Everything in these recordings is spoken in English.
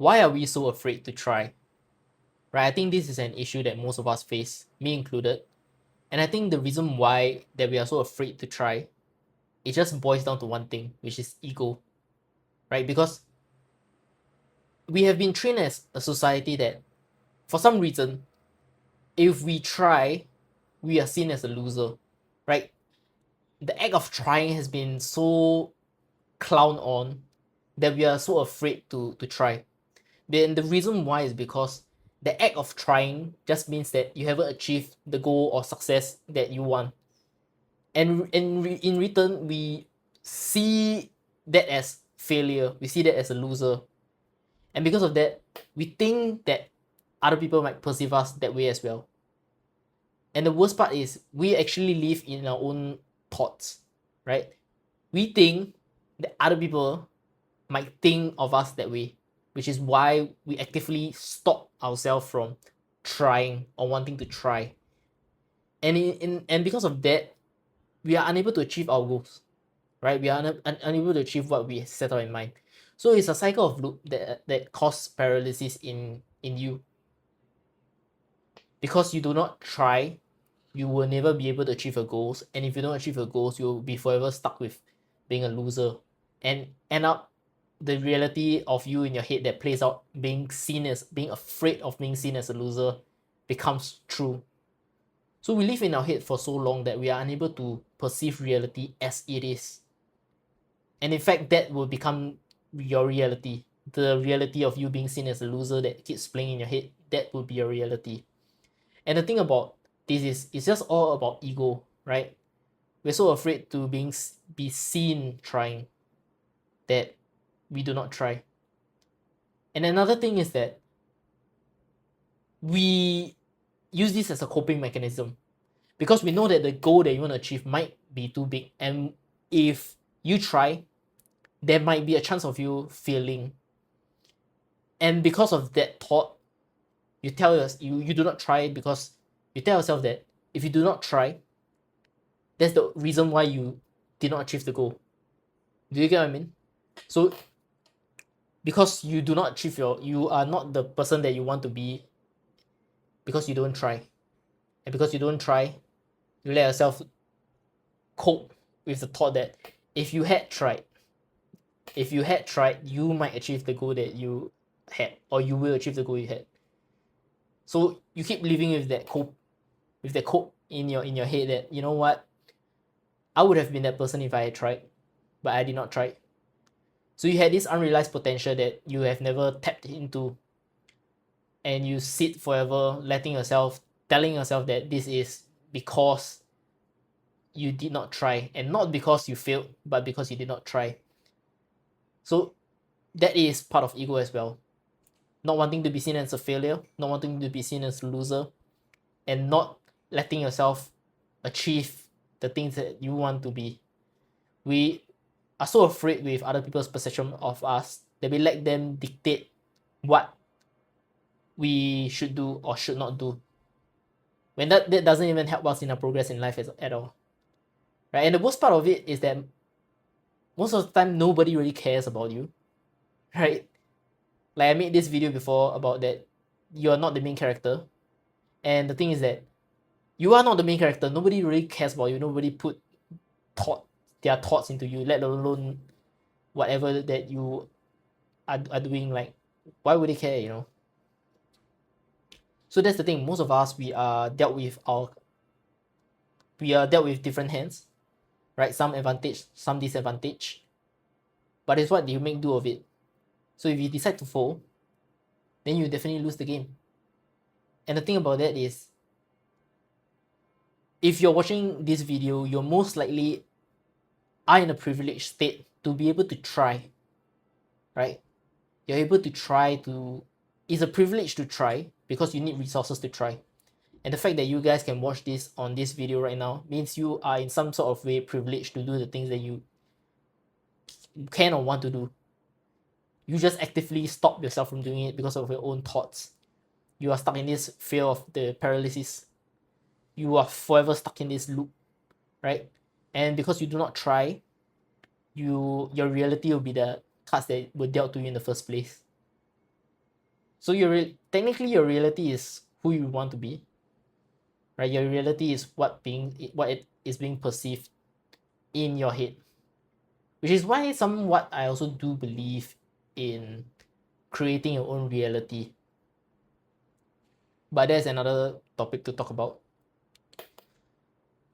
why are we so afraid to try? Right? I think this is an issue that most of us face, me included. And I think the reason why that we are so afraid to try, it just boils down to one thing, which is ego, right? Because we have been trained as a society that for some reason, if we try, we are seen as a loser, right? The act of trying has been so clowned on that we are so afraid to try. Then the reason why is because the act of trying just means that you haven't achieved the goal or success that you want. And in return, we see that as failure. We see that as a loser. And because of that, we think that other people might perceive us that way as well. And the worst part is we actually live in our own thoughts, right? We think that other people might think of us that way, which is why we actively stop ourselves from trying or wanting to try. And and because of that, we are unable to achieve our goals, right? We are unable to achieve what we set out in mind. So it's a cycle of loop that causes paralysis in you. Because you do not try, you will never be able to achieve your goals. And if you don't achieve your goals, you'll be forever stuck with being a loser. And end up the reality of you in your head that plays out being seen as being afraid of being seen as a loser becomes true. So we live in our head for so long that we are unable to perceive reality as it is. And in fact, that will become your reality. The reality of you being seen as a loser that keeps playing in your head, that will be your reality. And the thing about this is, it's just all about ego, right? We're so afraid to be seen trying that we do not try. And another thing is that we use this as a coping mechanism because we know that the goal that you want to achieve might be too big, and if you try, there might be a chance of you failing. And because of that thought, you tell us you do not try because you tell yourself that if you do not try, that's the reason why you did not achieve the goal. Do you get what I mean? So because you do not achieve you are not the person that you want to be because you don't try. And because you don't try, you let yourself cope with the thought that if you had tried, you might achieve the goal that you had, or you will achieve the goal you had. So you keep living with that cope in your head that, you know what, I would have been that person if I had tried, but I did not try. So you had this unrealized potential that you have never tapped into, and you sit forever telling yourself that this is because you did not try, and not because you failed, but because you did not try. So that is part of ego as well. Not wanting to be seen as a failure, not wanting to be seen as a loser, and not letting yourself achieve the things that you want to be. We are so afraid with other people's perception of us that we let them dictate what we should do or should not do. When that doesn't even help us in our progress in life at all. Right? And the worst part of it is that most of the time nobody really cares about you. Right? Like I made this video before about that you are not the main character. And the thing is that you are not the main character. Nobody really cares about you. Nobody put their thoughts into you, let alone whatever that you are doing. Like, why would they care, you know? So that's the thing. Most of us we are dealt with different hands, right? Some advantage, some disadvantage. But it's what you make do of it. So if you decide to fold, then you definitely lose the game. And the thing about that is, if you're watching this video, you're most likely are in a privileged state to be able to try, right? You're able to try to, it's a privilege to try because you need resources to try. And the fact that you guys can watch this on this video right now means you are in some sort of way privileged to do the things that you can or want to do. You just actively stop yourself from doing it because of your own thoughts. You are stuck in this fear of the paralysis. You are forever stuck in this loop, right? And because you do not try, your reality will be the cards that were dealt to you in the first place. So technically your reality is who you want to be, right? Your reality is what it is being perceived in your head, which is why somewhat I also do believe in creating your own reality. But there's another topic to talk about.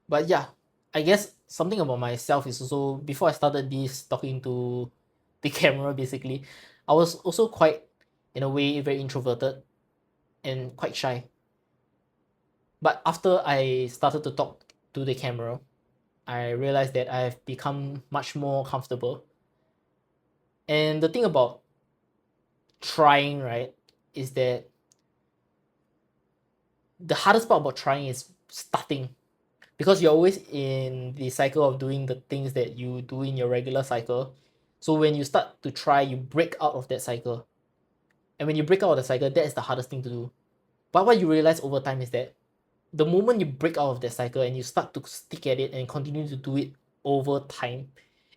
But yeah, I guess something about myself is also, before I started this talking to the camera, basically, I was also quite, in a way, very introverted and quite shy. But after I started to talk to the camera, I realized that I've become much more comfortable. And the thing about trying, right, is that the hardest part about trying is starting, because you're always in the cycle of doing the things that you do in your regular cycle. So when you start to try, you break out of that cycle. And when you break out of the cycle, that is the hardest thing to do. But what you realize over time is that the moment you break out of that cycle and you start to stick at it and continue to do it over time,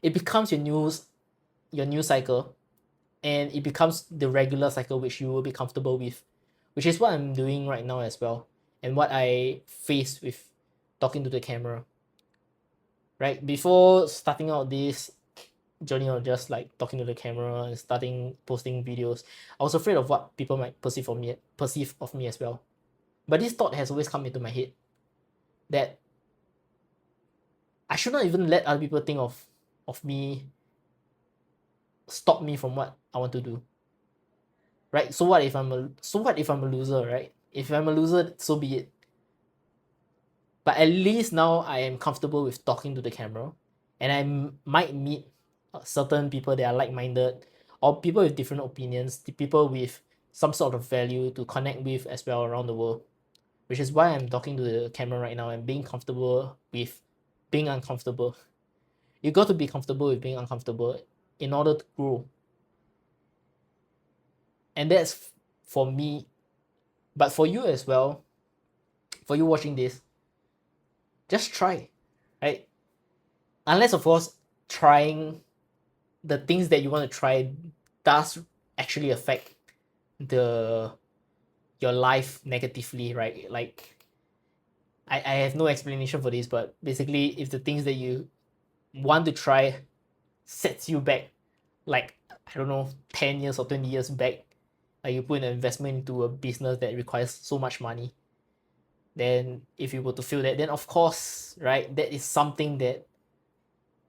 it becomes your new cycle, and it becomes the regular cycle which you will be comfortable with, which is what I'm doing right now as well, and what I face with talking to the camera. Right before starting out this journey of just like talking to the camera and starting posting videos, I was afraid of what people might perceive of me as well. But this thought has always come into my head that I should not even let other people think of me, stop me from what I want to do. Right? So what if I'm a loser, right? If I'm a loser, so be it. But at least now I am comfortable with talking to the camera, and might meet certain people that are like-minded, or people with different opinions, the people with some sort of value to connect with as well around the world. Which is why I'm talking to the camera right now and being comfortable with being uncomfortable. You got to be comfortable with being uncomfortable in order to grow. And that's for me. But for you as well, for you watching this, just try, right? Unless, of course, trying the things that you want to try does actually affect the your life negatively, right? Like, I have no explanation for this, but basically, if the things that you want to try sets you back, like, I don't know, 10 years or 20 years back, like you put an investment into a business that requires so much money, then if you were to feel that, then of course, right, that is something that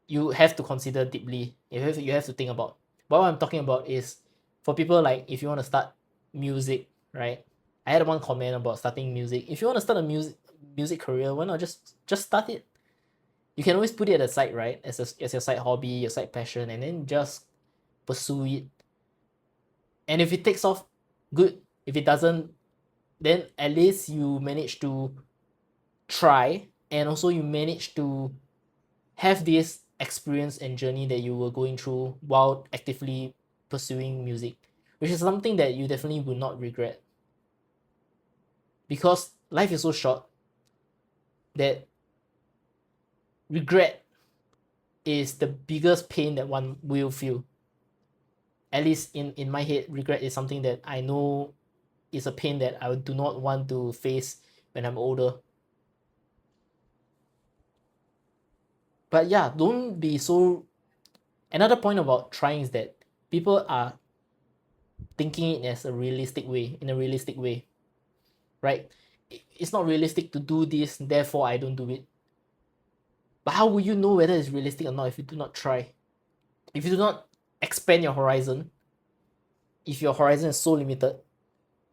you have to consider deeply. You have to think about. But what I'm talking about is, for people, like, if you want to start music, right? I had one comment about starting music. If you want to start a music career, why not just start it? You can always put it aside, right? As your side hobby, your side passion, and then just pursue it. And if it takes off, good. If it doesn't, then at least you manage to try, and also you manage to have this experience and journey that you were going through while actively pursuing music, which is something that you definitely will not regret. Because life is so short that regret is the biggest pain that one will feel. At least in my head, regret is something that I know is a pain that I do not want to face when I'm older. But yeah, don't be so. Another point about trying is that people are thinking it as a realistic way, in a realistic way, right? It's not realistic to do this, therefore I don't do it. But how will you know whether it's realistic or not if you do not try? If you do not expand your horizon, if your horizon is so limited,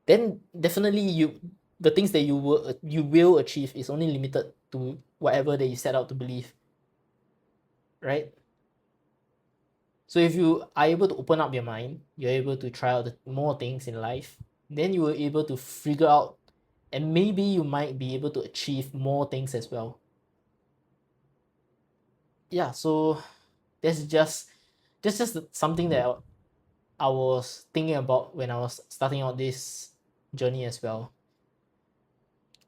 then definitely the things that you will achieve is only limited to whatever that you set out to believe, right? So if you are able to open up your mind, you're able to try out more things in life, then you will able to figure out, and maybe you might be able to achieve more things as well. Yeah, so that's just something that I was thinking about when I was starting out this journey as well.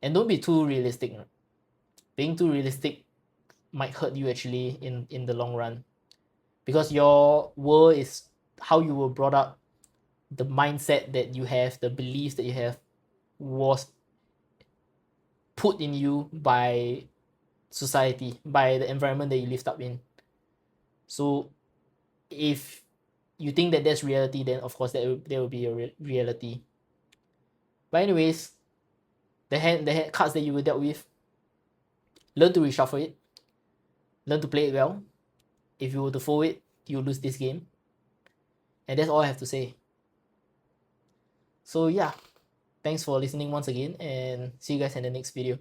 And don't be too realistic. Being too realistic might hurt you actually in the long run, because your world is how you were brought up, the mindset that you have, the beliefs that you have, was put in you by society, by the environment that you lived up in. So if you think that that's reality, then of course there will be a reality. But anyways, the hand cards that you were dealt with, learn to reshuffle it, learn to play it well. If you were to fold it, you lose this game. And that's all I have to say. So yeah, thanks for listening once again, and see you guys in the next video.